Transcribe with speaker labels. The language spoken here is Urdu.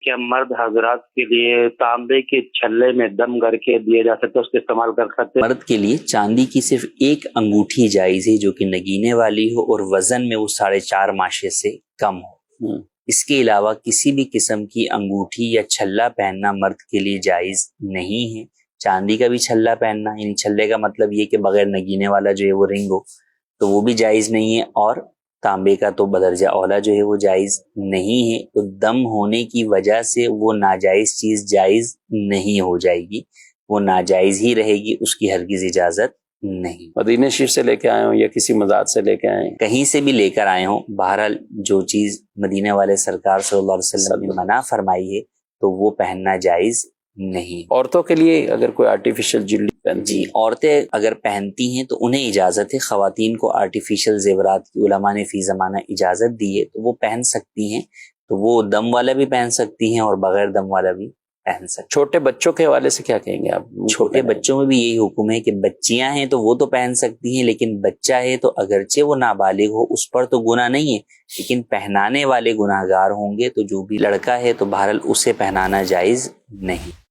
Speaker 1: کیا مرد حضرات کے لیے تانبے کے چھلے میں دم کر کے دیے جا سکتے، اس کا استعمال کر سکتے؟
Speaker 2: مرد کے لیے چاندی کی صرف ایک انگوٹھی جائز ہے جو کہ نگینے والی ہو اور وزن میں وہ 4.5 ماشے سے کم ہو۔ اس کے علاوہ کسی بھی قسم کی انگوٹھی یا چھلا پہننا مرد کے لیے جائز نہیں ہے۔ چاندی کا بھی چھلا پہننا، یعنی چھلے کا مطلب یہ کہ بغیر نگینے والا جو ہے وہ رنگ ہو، تو وہ بھی جائز نہیں ہے، اور تانبے کا تو بدرجہ اولا جو ہے وہ جائز نہیں ہے۔ تو دم ہونے کی وجہ سے وہ ناجائز چیز جائز نہیں ہو جائے گی، وہ ناجائز ہی رہے گی، اس کی ہرگز اجازت نہیں۔
Speaker 3: مدینہ شریف سے لے کے آئے ہوں یا کسی مزاد سے لے کے آئے ہیں،
Speaker 2: کہیں سے بھی لے کر آئے ہوں، بہرحال جو چیز مدینہ والے سرکار صلی اللہ علیہ وسلم نے منع فرمائی ہے تو وہ پہننا جائز نہیں۔
Speaker 3: عورتوں کے لیے اگر کوئی آرٹیفیشل جویلری پہنتی
Speaker 2: جی، عورتیں اگر پہنتی ہیں تو انہیں اجازت ہے، خواتین کو آرٹیفیشل زیورات کی علماء نے فی زمانہ اجازت دی ہے تو وہ پہن سکتی ہیں، تو وہ دم والا بھی پہن سکتی ہیں اور بغیر دم والا بھی پہن سکتی ہیں۔
Speaker 3: چھوٹے بچوں کے حوالے سے کیا کہیں گے آپ؟
Speaker 2: چھوٹے بچوں میں بھی یہی حکم ہے کہ بچیاں ہیں تو وہ تو پہن سکتی ہیں، لیکن بچہ ہے تو اگرچہ وہ نابالغ ہو اس پر تو گناہ نہیں ہے، لیکن پہنانے والے گناہگار ہوں گے، تو جو بھی لڑکا ہے تو بہرحال اسے پہنانا جائز نہیں۔